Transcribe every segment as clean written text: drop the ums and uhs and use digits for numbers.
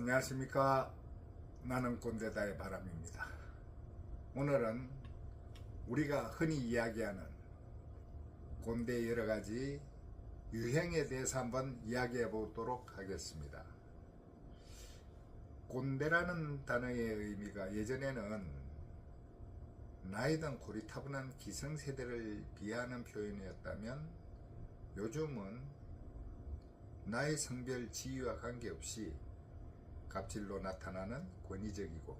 안녕하십니까. 나는 꼰대다의 바람입니다. 오늘은 우리가 흔히 이야기하는 꼰대의 여러가지 유행에 대해서 한번 이야기해 보도록 하겠습니다. 꼰대라는 단어의 의미가 예전에는 나이든 고리타분한 기성세대를 비하하는 표현이었다면 요즘은 나이, 성별, 지위와 관계없이 갑질로 나타나는 권위적이고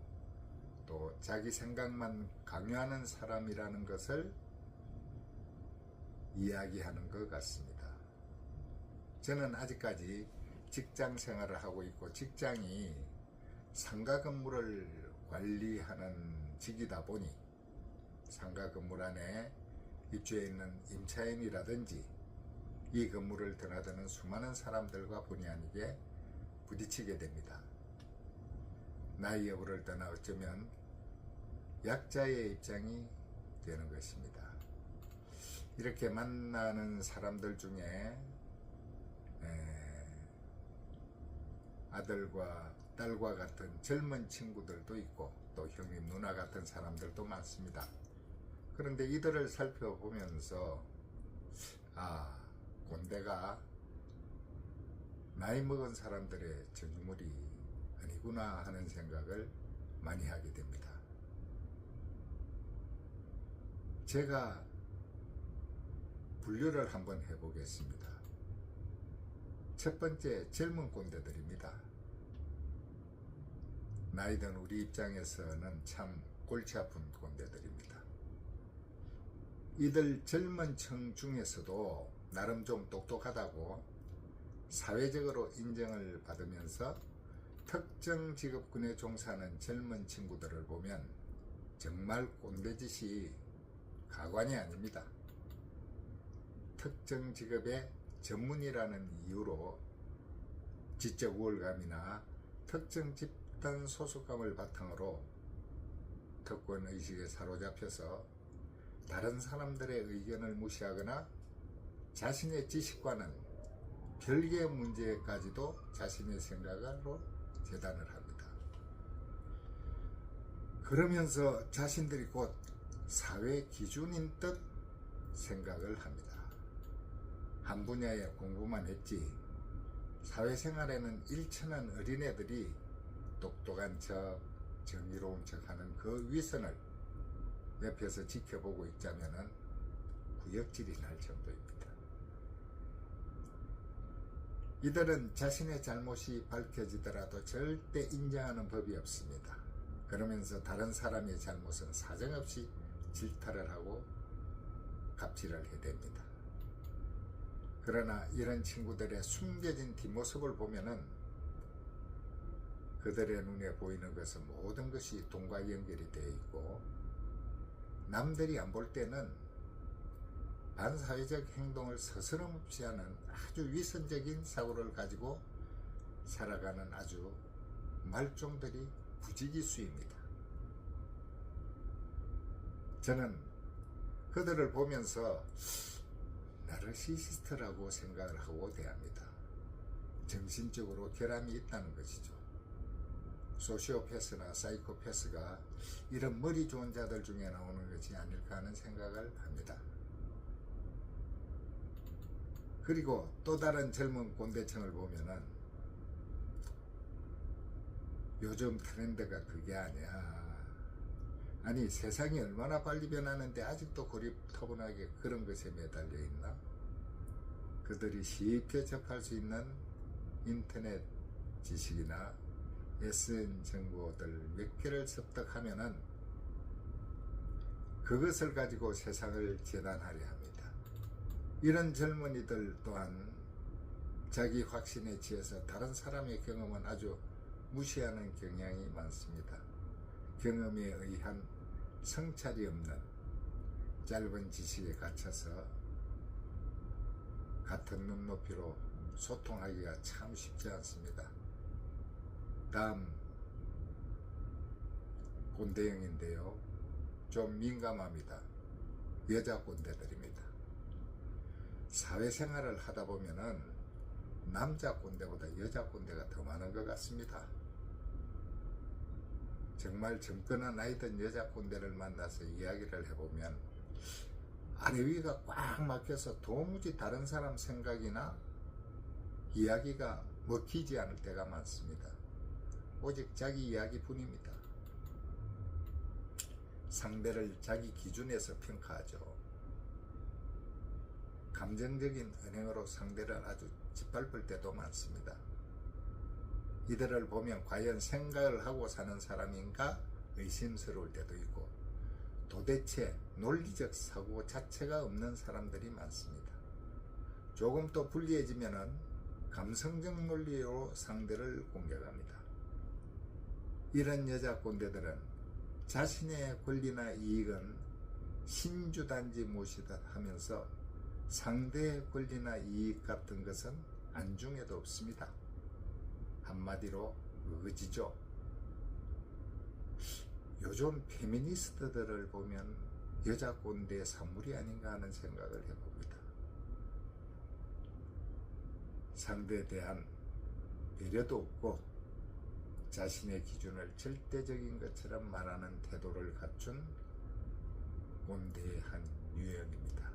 또 자기 생각만 강요하는 사람이라는 것을 이야기하는 것 같습니다. 저는 아직까지 직장 생활을 하고 있고 직장이 상가 건물을 관리하는 직이다 보니 상가 건물 안에 입주해 있는 임차인이라든지 이 건물을 드나드는 수많은 사람들과 본의 아니게 부딪히게 됩니다. 나이 여부를 떠나 어쩌면 약자의 입장이 되는 것입니다. 이렇게 만나는 사람들 중에 아들과 딸과 같은 젊은 친구들도 있고 또 형님 누나 같은 사람들도 많습니다. 그런데 이들을 살펴보면서 꼰대가 나이 먹은 사람들의 전유물이 아니구나 하는 생각을 많이 하게 됩니다. 제가 분류를 한번 해보겠습니다. 첫 번째, 젊은 꼰대들입니다. 나이 든 우리 입장에서는 참 골치 아픈 꼰대들입니다. 이들 젊은 층 중에서도 나름 좀 똑똑하다고 사회적으로 인정을 받으면서 특정 직업군에 종사하는 젊은 친구들을 보면 정말 꼰대짓이 가관이 아닙니다. 특정 직업의 전문이라는 이유로 지적 우월감이나 특정 집단 소속감을 바탕으로 특권의식에 사로잡혀서 다른 사람들의 의견을 무시하거나 자신의 지식과는 별개의 문제까지도 자신의 생각으로 재단을 합니다. 그러면서 자신들이 곧 사회 기준인 듯 생각을 합니다. 한 분야에 공부만 했지 사회생활에는 일천한 어린애들이 똑똑한 척, 정의로운 척 하는 그 위선을 옆에서 지켜보고 있자면은 구역질이 날 정도입니다. 이들은 자신의 잘못이 밝혀지더라도 절대 인정하는 법이 없습니다. 그러면서 다른 사람의 잘못은 사정없이 질타를 하고 갑질을 해댑니다. 그러나 이런 친구들의 숨겨진 뒷모습을 보면은 그들의 눈에 보이는 것은 모든 것이 돈과 연결이 되어 있고 남들이 안 볼 때는 반사회적 행동을 서스럼없이 하는 아주 위선적인 사고를 가지고 살아가는 아주 말종들이 부지기수입니다. 저는 그들을 보면서 나르시시스트라고 생각을 하고 대합니다. 정신적으로 결함이 있다는 것이죠. 소시오패스나 사이코패스가 이런 머리 좋은 자들 중에 나오는 것이 아닐까 하는 생각을 합니다. 그리고 또 다른 젊은 꼰대층을 보면은 요즘 트렌드가 그게 아니야. 아니 세상이 얼마나 빨리 변하는데 아직도 고리타분하게 그런 것에 매달려 있나? 그들이 쉽게 접할 수 있는 인터넷 지식이나 SN 정보들 몇 개를 습득하면은 그것을 가지고 세상을 재단하려 합니다. 이런 젊은이들 또한 자기 확신에 취해서 다른 사람의 경험은 아주 무시하는 경향이 많습니다. 경험에 의한 성찰이 없는 짧은 지식에 갇혀서 같은 눈높이로 소통하기가 참 쉽지 않습니다. 다음 꼰대형인데요. 좀 민감합니다. 여자 꼰대들입니다. 사회생활을 하다 보면은 남자 꼰대보다 여자 꼰대가 더 많은 것 같습니다. 정말 젊거나 나이든 여자 꼰대를 만나서 이야기를 해보면 아래 위가 꽉 막혀서 도무지 다른 사람 생각이나 이야기가 먹히지 않을 때가 많습니다. 오직 자기 이야기뿐입니다. 상대를 자기 기준에서 평가하죠. 감정적인 언행으로 상대를 아주 짓밟을 때도 많습니다. 이들을 보면 과연 생각을 하고 사는 사람인가 의심스러울 때도 있고, 도대체 논리적 사고 자체가 없는 사람들이 많습니다. 조금 더 불리해지면은 감성적 논리로 상대를 공격합니다. 이런 여자 꼰대들은 자신의 권리나 이익은 신주단지 무엇이다 하면서 상대의 권리나 이익 같은 것은 안중에도 없습니다. 한마디로 의지죠. 요즘 페미니스트들을 보면 여자 꼰대 산물이 아닌가 하는 생각을 해봅니다. 상대에 대한 배려도 없고 자신의 기준을 절대적인 것처럼 말하는 태도를 갖춘 꼰대의 한 유형입니다.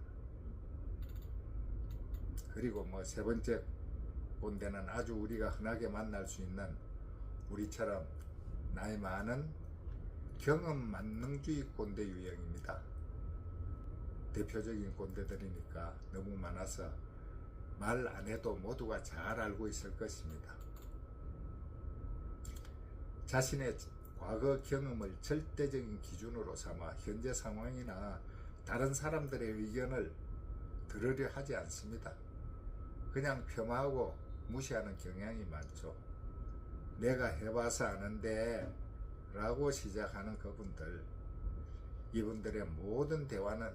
그리고 세 번째 꼰대는 아주 우리가 흔하게 만날 수 있는, 우리처럼 나이 많은 경험 만능주의 꼰대 유형입니다. 대표적인 꼰대들이니까 너무 많아서 말 안 해도 모두가 잘 알고 있을 것입니다. 자신의 과거 경험을 절대적인 기준으로 삼아 현재 상황이나 다른 사람들의 의견을 들으려 하지 않습니다. 그냥 폄하하고 무시하는 경향이 많죠. 내가 해봐서 아는데 라고 시작하는 그분들, 이분들의 모든 대화는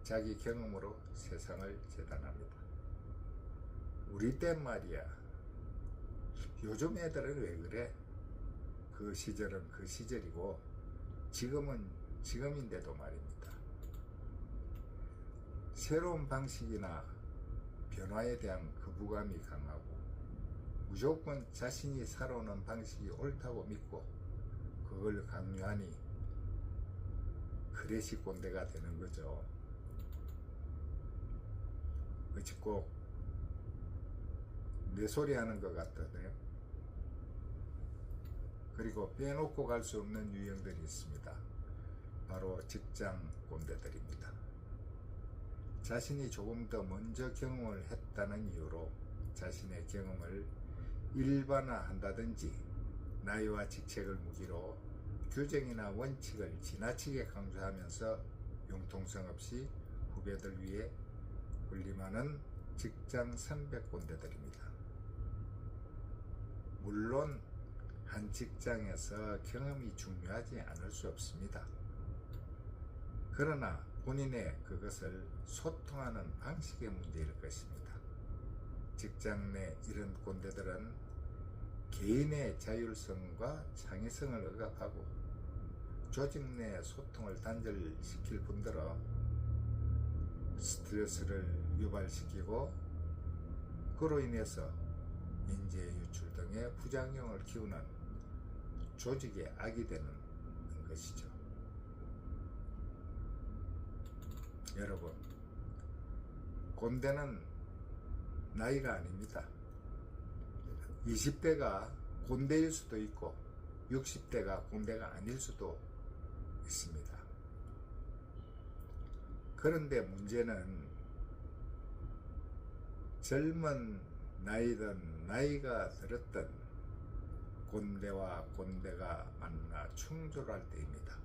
자기 경험으로 세상을 재단합니다. 우리 때 말이야, 요즘 애들은 왜 그래? 그 시절은 그 시절이고 지금은 지금인데도 말입니다. 새로운 방식이나 변화에 대한 거부감이 강하고 무조건 자신이 살아오는 방식이 옳다고 믿고 그걸 강요하니 그래시 꼰대가 되는 거죠. 어찌 꼭 내 소리 하는 것 같던데요. 그리고 빼놓고 갈 수 없는 유형들이 있습니다. 바로 직장 꼰대들입니다. 자신이 조금 더 먼저 경험을 했다는 이유로 자신의 경험을 일반화한다든지 나이와 직책을 무기로 규정이나 원칙을 지나치게 강조하면서 융통성 없이 후배들 위해 군림하는 직장 선배 꼰대들입니다. 물론 한 직장에서 경험이 중요하지 않을 수 없습니다. 그러나 본인의 그것을 소통하는 방식의 문제일 것입니다. 직장 내 이런 꼰대들은 개인의 자율성과 창의성을 억압하고 조직 내 소통을 단절시킬 뿐더러 스트레스를 유발시키고 그로 인해서 인재 유출 등의 부작용을 키우는 조직의 악이 되는 것이죠. 여러분, 꼰대는 나이가 아닙니다. 20대가 꼰대일 수도 있고 60대가 꼰대가 아닐 수도 있습니다. 그런데 문제는 젊은 나이든 나이가 들었던 꼰대와 꼰대가 만나 충돌할 때입니다.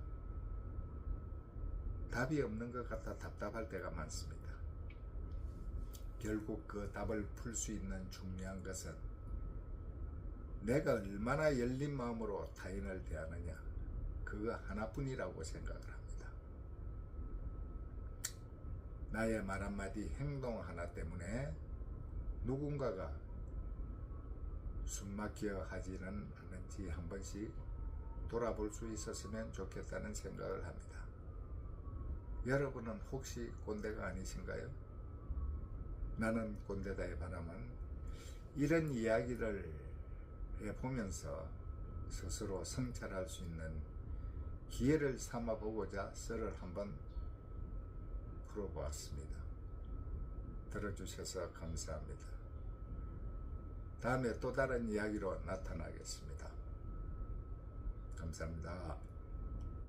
답이 없는 것 같아 답답할 때가 많습니다. 결국 그 답을 풀 수 있는 중요한 것은 내가 얼마나 열린 마음으로 타인을 대하느냐, 그거 하나뿐이라고 생각을 합니다. 나의 말 한마디, 행동 하나 때문에 누군가가 숨막혀 하지는 않는지 한 번씩 돌아볼 수 있었으면 좋겠다는 생각을 합니다. 여러분은 혹시 꼰대가 아니신가요? 나는 꼰대다의 바람은 이런 이야기를 해보면서 스스로 성찰할 수 있는 기회를 삼아 보고자 썰을 한번 풀어보았습니다. 들어주셔서 감사합니다. 다음에 또 다른 이야기로 나타나겠습니다. 감사합니다.